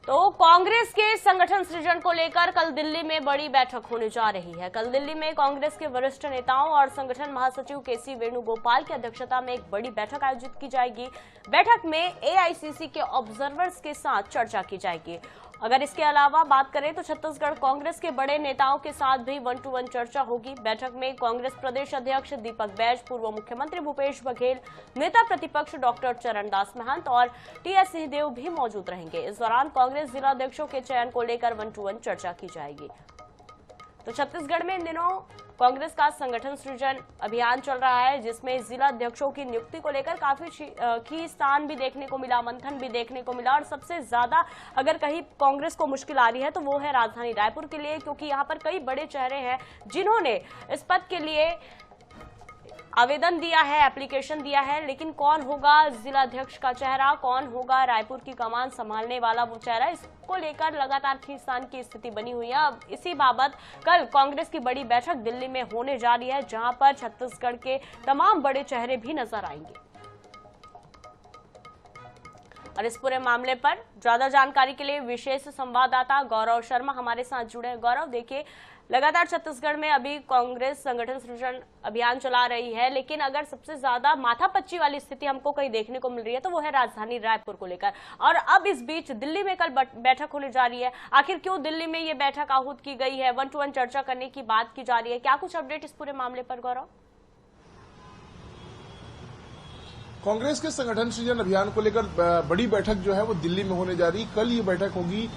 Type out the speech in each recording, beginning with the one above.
तो कांग्रेस के संगठन सृजन को लेकर कल दिल्ली में बड़ी बैठक होने जा रही है। कल दिल्ली में कांग्रेस के वरिष्ठ नेताओं और संगठन महासचिव केसी वेणुगोपाल की अध्यक्षता में एक बड़ी बैठक आयोजित की जाएगी। बैठक में एआईसीसी के ऑब्जर्वर्स के साथ चर्चा की जाएगी। अगर इसके अलावा बात करें तो छत्तीसगढ़ कांग्रेस के बड़े नेताओं के साथ भी 1-to-1 चर्चा होगी। बैठक में कांग्रेस प्रदेश अध्यक्ष दीपक बैज, पूर्व मुख्यमंत्री भूपेश बघेल, नेता प्रतिपक्ष डॉक्टर चरणदास महंत और टीएस सिंहदेव भी मौजूद रहेंगे। इस दौरान कांग्रेस जिलाध्यक्षों के चयन को लेकर 1-to-1 चर्चा की जाएगी। तो छत्तीसगढ़ में इन दिनों कांग्रेस का संगठन सृजन अभियान चल रहा है, जिसमें जिला अध्यक्षों की नियुक्ति को लेकर काफी खींचतान भी देखने को मिला, मंथन भी देखने को मिला। और सबसे ज्यादा अगर कहीं कांग्रेस को मुश्किल आ रही है तो वो है राजधानी रायपुर के लिए, क्योंकि यहाँ पर कई बड़े चेहरे हैं जिन्होंने इस पद के लिए आवेदन दिया है, एप्लीकेशन दिया है, लेकिन कौन होगा जिला अध्यक्ष का चेहरा, कौन होगा रायपुर की कमान संभालने वाला वो चेहरा, इसको लेकर लगातार खींचतान की स्थिति बनी हुई है। अब इसी बाबत कल कांग्रेस की बड़ी बैठक दिल्ली में होने जा रही है, जहां पर छत्तीसगढ़ के तमाम बड़े चेहरे भी नजर आएंगे। और इस पूरे मामले पर ज्यादा जानकारी के लिए विशेष संवाददाता गौरव शर्मा हमारे साथ जुड़े हैं। गौरव, देखिए लगातार छत्तीसगढ़ में अभी कांग्रेस संगठन सृजन अभियान चला रही है, लेकिन अगर सबसे ज्यादा माथापच्ची वाली स्थिति हमको कहीं देखने को मिल रही है तो वो है राजधानी रायपुर को लेकर। और अब इस बीच दिल्ली में कल बैठक होने जा रही है। आखिर क्यों दिल्ली में ये बैठक आहूत की गई है, 1-to-1 चर्चा करने की बात की जा रही है, क्या कुछ अपडेट इस पूरे मामले पर गौरव? कांग्रेस के संगठन सृजन अभियान को लेकर बड़ी बैठक जो है वो दिल्ली में होने जा रही। कल ये बैठक होगी।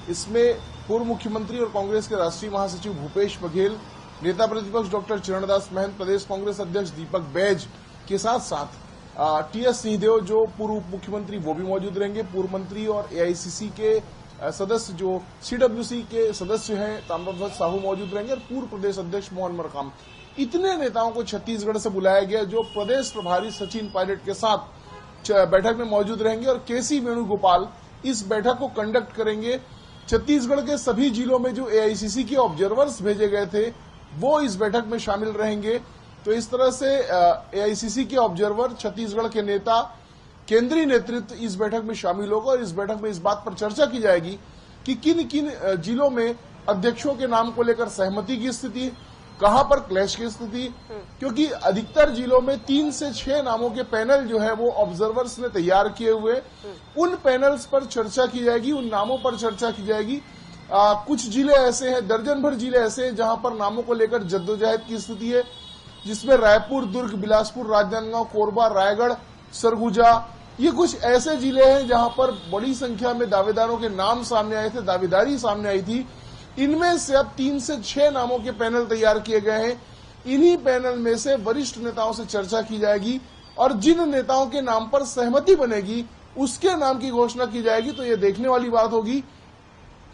इसमें पूर्व मुख्यमंत्री और कांग्रेस के राष्ट्रीय महासचिव भूपेश बघेल, नेता प्रतिपक्ष डॉक्टर चरणदास महंत, प्रदेश कांग्रेस अध्यक्ष दीपक बैज के साथ साथ टीएस सिंहदेव जो पूर्व मुख्यमंत्री वो भी मौजूद रहेंगे। पूर्व मंत्री और एआईसीसी के सदस्य जो सीडब्ल्यूसी के सदस्य हैं ताम्रध्वज साहू मौजूद रहेंगे और पूर्व प्रदेश अध्यक्ष मोहन मरकाम। इतने नेताओं को छत्तीसगढ़ से बुलाया गया जो प्रदेश प्रभारी सचिन पायलट के साथ बैठक में मौजूद रहेंगे और केसी वेणुगोपाल इस बैठक को कंडक्ट करेंगे। छत्तीसगढ़ के सभी जिलों में जो एआईसीसी के ऑब्जर्वर्स भेजे गए थे वो इस बैठक में शामिल रहेंगे। तो इस तरह से एआईसीसी के ऑब्जर्वर, छत्तीसगढ़ के नेता, केंद्रीय नेतृत्व इस बैठक में शामिल होगा और इस बैठक में इस बात पर चर्चा की जाएगी कि किन किन जिलों में अध्यक्षों के नाम को लेकर सहमति की स्थिति, कहां पर क्लैश की स्थिति, क्योंकि अधिकतर जिलों में 3 से 6 नामों के पैनल जो है वो ऑब्जर्वर्स ने तैयार किए हुए, उन पैनल्स पर चर्चा की जाएगी, उन नामों पर चर्चा की जाएगी। कुछ जिले ऐसे हैं, दर्जन भर जिले ऐसे हैं जहां पर नामों को लेकर जद्दोजहद की स्थिति है, जिसमें रायपुर, दुर्ग, बिलासपुर, राजनांदगांव, कोरबा, रायगढ़, सरगुजा, ये कुछ ऐसे जिले हैं जहां पर बड़ी संख्या में दावेदारों के नाम सामने आए थे, दावेदारी सामने आई थी। इनमें से अब 3 से 6 नामों के पैनल तैयार किए गए हैं। इन्हीं पैनल में से वरिष्ठ नेताओं से चर्चा की जाएगी और जिन नेताओं के नाम पर सहमति बनेगी उसके नाम की घोषणा की जाएगी। तो ये देखने वाली बात होगी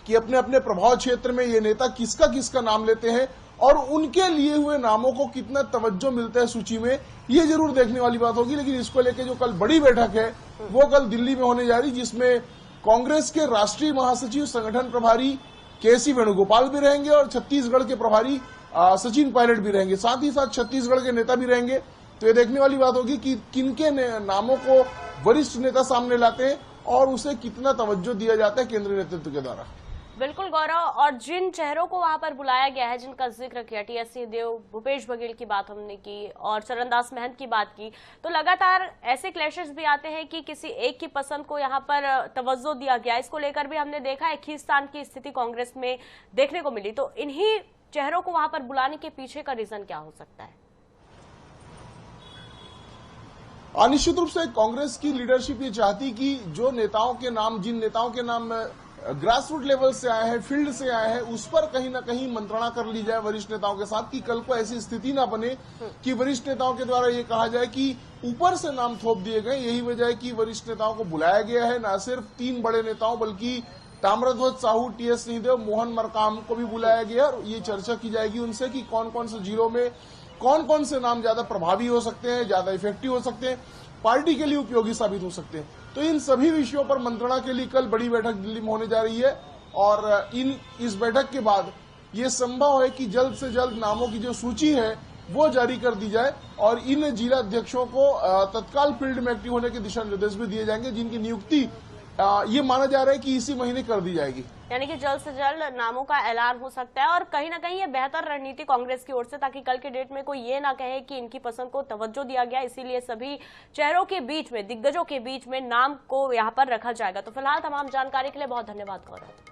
कि अपने अपने प्रभाव क्षेत्र में ये नेता किसका किसका नाम लेते हैं और उनके लिए हुए नामों को कितना तवज्जो मिलता है सूची में, ये जरूर देखने वाली बात होगी। लेकिन इसको लेकर जो कल बड़ी बैठक है वो कल दिल्ली में होने जा रही, जिसमें कांग्रेस के राष्ट्रीय महासचिव, संगठन प्रभारी केसी वेणुगोपाल भी रहेंगे और छत्तीसगढ़ के प्रभारी सचिन पायलट भी रहेंगे, साथ ही साथ छत्तीसगढ़ के नेता भी रहेंगे। तो ये देखने वाली बात होगी कि किनके नामों को वरिष्ठ नेता सामने लाते हैं और उसे कितना तवज्जो दिया जाता है केंद्रीय नेतृत्व के द्वारा। बिल्कुल गौरव, और जिन चेहरों को वहां पर बुलाया गया है, जिनका जिक्र किया, टीएस सिंहदेव, भूपेश बघेल की बात हमने की और चरणदास महंत की बात की, तो लगातार ऐसे क्लैशेस भी आते हैं कि किसी एक की पसंद को यहां पर तवज्जो दिया गया। इसको लेकर भी हमने देखा है खींचतान की स्थिति कांग्रेस में देखने को मिली। तो इन्हीं चेहरों को वहां पर बुलाने के पीछे का रीजन क्या हो सकता है? निश्चित रूप से कांग्रेस की लीडरशिप ये चाहती कि जो नेताओं के नाम, जिन नेताओं के नाम ग्रास रूट लेवल से आए हैं, फील्ड से आए हैं, उस पर कहीं ना कहीं मंत्रणा कर ली जाए वरिष्ठ नेताओं के साथ कि कल को ऐसी स्थिति ना बने कि वरिष्ठ नेताओं के द्वारा ये कहा जाए कि ऊपर से नाम थोप दिए गए। यही वजह है कि वरिष्ठ नेताओं को बुलाया गया है। न सिर्फ 3 बड़े नेताओं बल्कि ताम्रध्वज साहू, टीएस सिंहदेव, मोहन मरकाम को भी बुलाया गया और ये चर्चा की जाएगी उनसे कि कौन कौन से जिलों में कौन कौन से नाम ज्यादा प्रभावी हो सकते हैं, ज्यादा इफेक्टिव हो सकते हैं, पार्टी के लिए उपयोगी साबित हो सकते हैं। तो इन सभी विषयों पर मंत्रणा के लिए कल बड़ी बैठक दिल्ली में होने जा रही है और इस बैठक के बाद ये संभव है कि जल्द से जल्द नामों की जो सूची है वो जारी कर दी जाए और इन जिला अध्यक्षों को तत्काल फील्ड में एक्टिव होने के दिशा निर्देश भी दिए जाएंगे, जिनकी नियुक्ति ये माना जा रहा है कि इसी महीने कर दी जाएगी। यानी कि जल्द से जल्द नामों का ऐलान हो सकता है और कहीं ना कहीं ये बेहतर रणनीति कांग्रेस की ओर से, ताकि कल के डेट में कोई ये ना कहे कि इनकी पसंद को तवज्जो दिया गया, इसीलिए सभी चेहरों के बीच में, दिग्गजों के बीच में नाम को यहाँ पर रखा जाएगा। तो फिलहाल तमाम जानकारी के लिए बहुत धन्यवाद गौरव।